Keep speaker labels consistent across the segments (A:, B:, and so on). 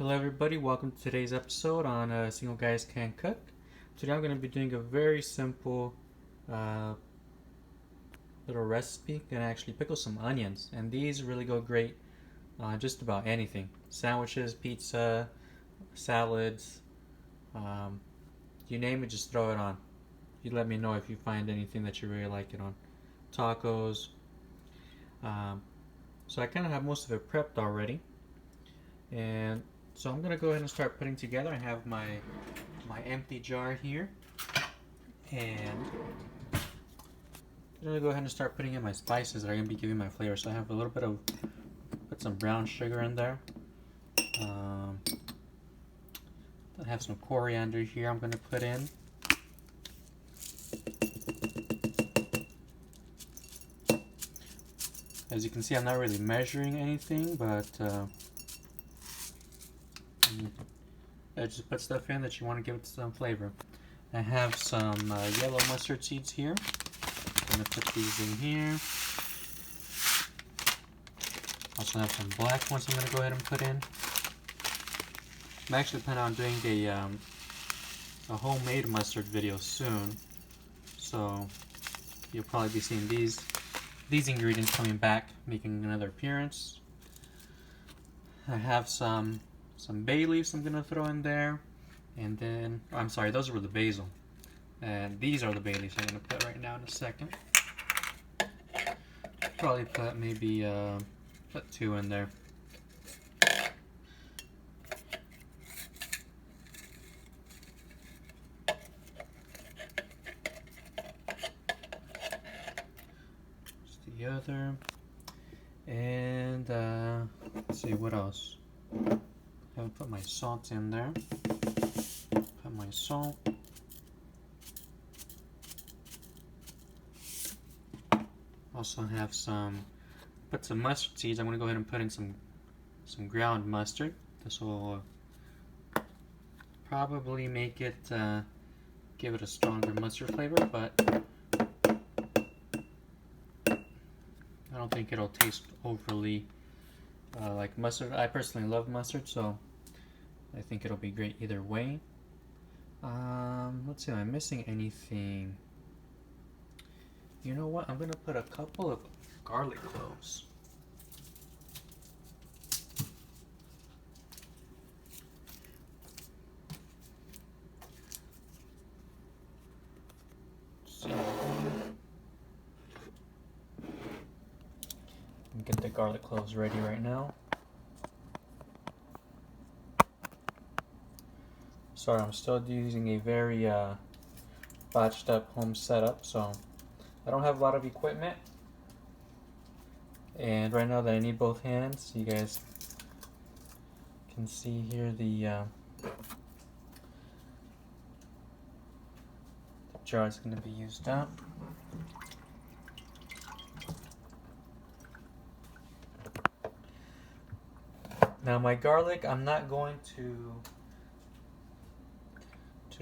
A: Hello everybody, welcome to today's episode on Single Guys Can Cook. Today I'm going to be doing a very simple little recipe. Going to actually pickle some onions, and these really go great on just about anything. Sandwiches, pizza, salads, you name it, just throw it on. You let me know if you find anything that you really like it on. Tacos. So I kind of have most of it prepped already. And so I'm going to go ahead and start putting together. I have my empty jar here. And I'm going to go ahead and start putting in my spices that are going to be giving my flavor. So I have a little bit of, put some brown sugar in there. I have some coriander here I'm going to put in. As you can see, I'm not really measuring anything, but I just put stuff in that you want to give it some flavor. I have some yellow mustard seeds here. I'm going to put these in here. Also have some black ones I'm going to go ahead and put in. I'm actually planning on doing a homemade mustard video soon, so you'll probably be seeing these ingredients coming back, making another appearance. I have some bay leaves I'm gonna throw in there, and then I'm sorry, those were the basil, and these are the bay leaves I'm gonna put right now in a second. Probably put maybe put 2 in there. The other, and let's see what else. I haven't put my salt in there. Put my salt. Also have put some mustard seeds. I'm gonna go ahead and put in some ground mustard. This will probably make it give it a stronger mustard flavor, but I don't think it'll taste overly like mustard. I personally love mustard, so I think it'll be great either way. Let's see, am I missing anything? You know what? I'm gonna put a couple of garlic cloves. Get the garlic cloves ready right now. Sorry, I'm still using a very botched up home setup, so I don't have a lot of equipment. And right now that I need both hands, you guys can see here the jar is going to be used up. Now my garlic, I'm not going to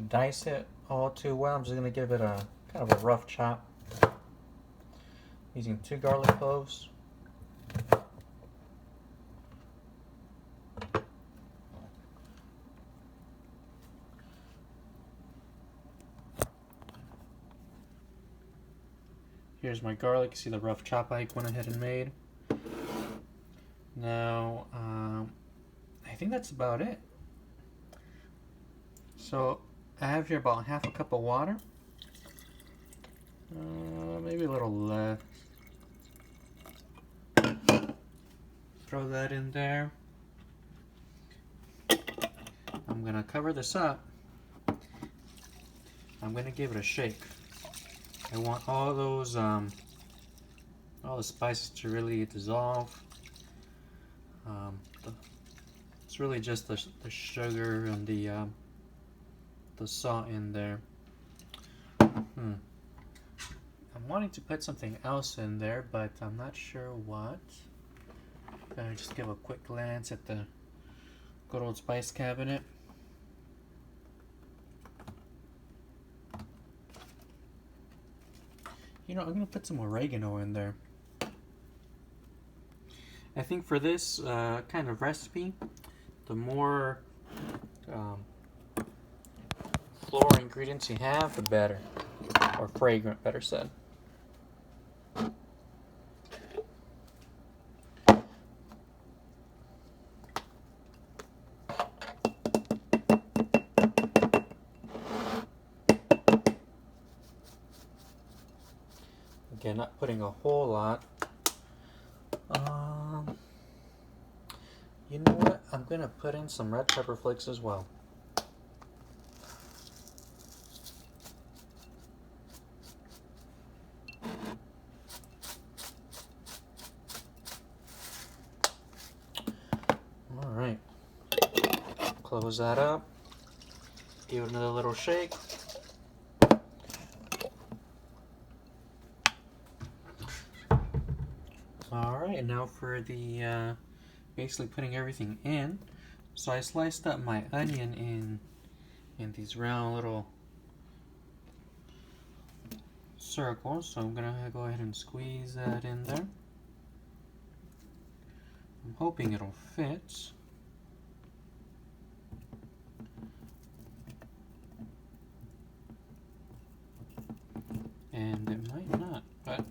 A: dice it all too well. I'm just going to give it a kind of a rough chop. Using 2 garlic cloves. Here's my garlic. You see the rough chop I went ahead and made. Now, I think that's about it. So I have here about half a cup of water. Maybe a little less. Throw that in there. I'm gonna cover this up. I'm gonna give it a shake. I want all those, all the spices to really dissolve. It's really just the sugar and the salt in there. I'm wanting to put something else in there, but I'm not sure what. Gonna just give a quick glance at the good old spice cabinet. You know, I'm gonna put some oregano in there. I think for this kind of recipe, the more floral ingredients you have, the better, or fragrant, better said. Again, not putting a whole lot. You know what? I'm gonna put in some red pepper flakes as well. All right, close that up. Give it another little shake. All right, now for the basically putting everything in. So I sliced up my onion in these round little circles. So I'm gonna go ahead and squeeze that in there. I'm hoping it'll fit. And it might not, but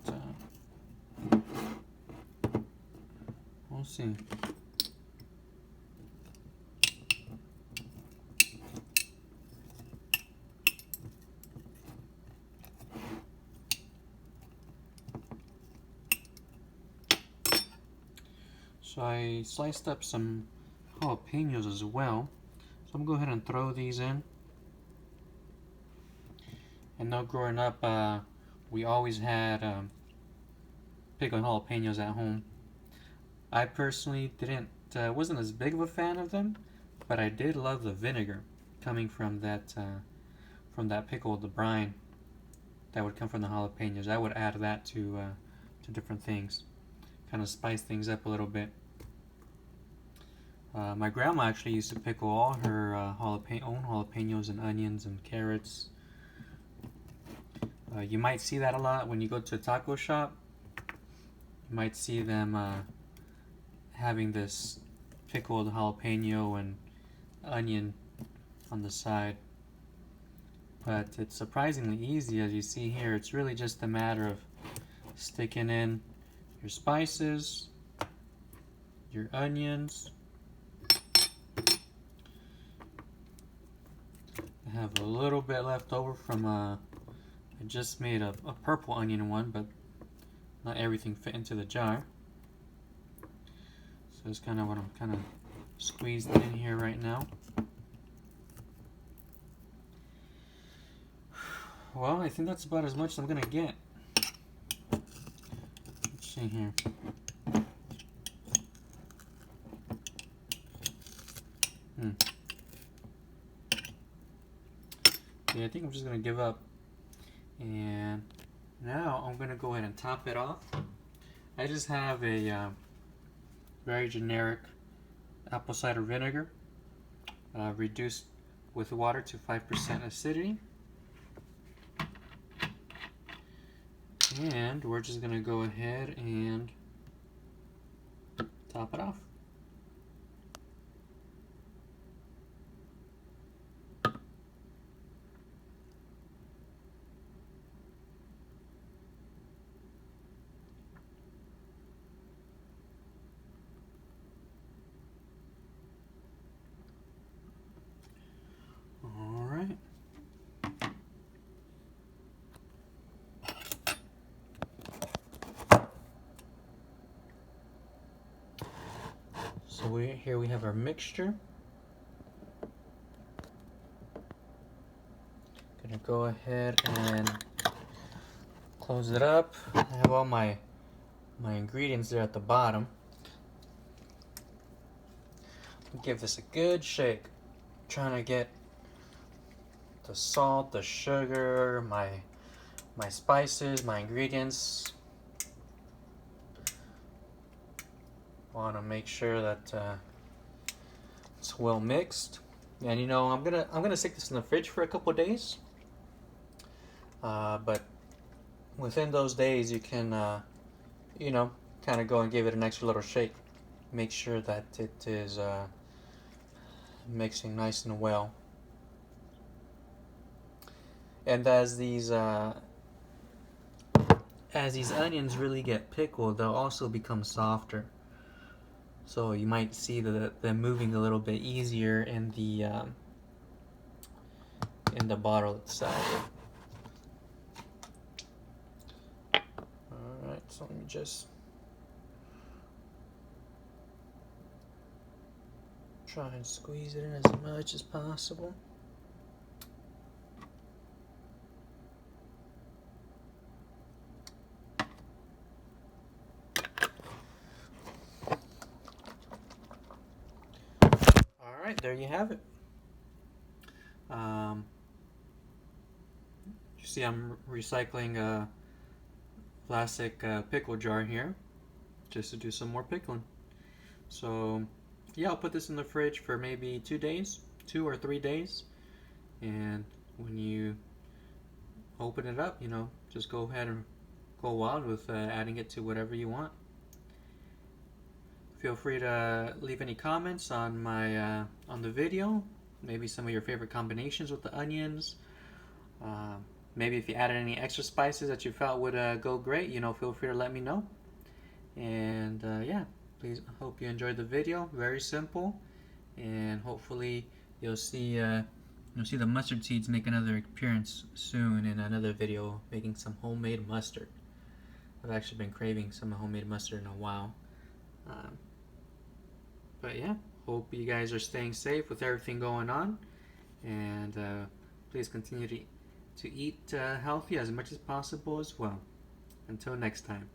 A: we'll see. So I sliced up some jalapeños as well. So I'm gonna go ahead and throw these in. And now growing up, we always had pickled jalapeños at home. I personally wasn't as big of a fan of them, but I did love the vinegar coming from that pickle, the brine that would come from the jalapeños. I would add that to different things, kind of spice things up a little bit. My grandma actually used to pickle all her own jalapeños and onions and carrots. You might see that a lot when you go to a taco shop. You might see them having this pickled jalapeno and onion on the side. But it's surprisingly easy, as you see here. It's really just a matter of sticking in your spices, your onions. I have a little bit left over from I just made a purple onion one, but not everything fit into the jar. So that's kind of what I'm kind of squeezed in here right now. Well, I think that's about as much as I'm gonna get. Let's see here. Yeah, I think I'm just gonna give up. And now I'm gonna go ahead and top it off. I just have a very generic apple cider vinegar, reduced with water to 5% acidity. And we're just gonna go ahead and top it off. All right. So here we have our mixture. Gonna go ahead and close it up. I have all my ingredients there at the bottom. Give this a good shake. Trying to get the salt, the sugar, my spices, my ingredients. Want to make sure that it's well mixed. And you know, I'm gonna stick this in the fridge for a couple days. But within those days, you can you know, kind of go and give it an extra little shake. Make sure that it is mixing nice and well. And as these onions really get pickled, they'll also become softer. So you might see them moving a little bit easier in the bottle itself. Alright, so let me just try and squeeze it in as much as possible. Alright, there you have it. You see I'm recycling a plastic pickle jar here just to do some more pickling. So yeah, I'll put this in the fridge for maybe 2 days, 2 or 3 days, and when you open it up, you know, just go ahead and go wild with adding it to whatever you want. Feel free to leave any comments on my on the video, maybe some of your favorite combinations with the onions. Maybe if you added any extra spices that you felt would go great, you know, feel free to let me know. And yeah, please, hope you enjoyed the video. Very simple, and hopefully you'll see the mustard seeds make another appearance soon in another video making some homemade mustard. I've actually been craving some homemade mustard in a while. But yeah, hope you guys are staying safe with everything going on, and please continue to eat healthy as much as possible as well. Until next time.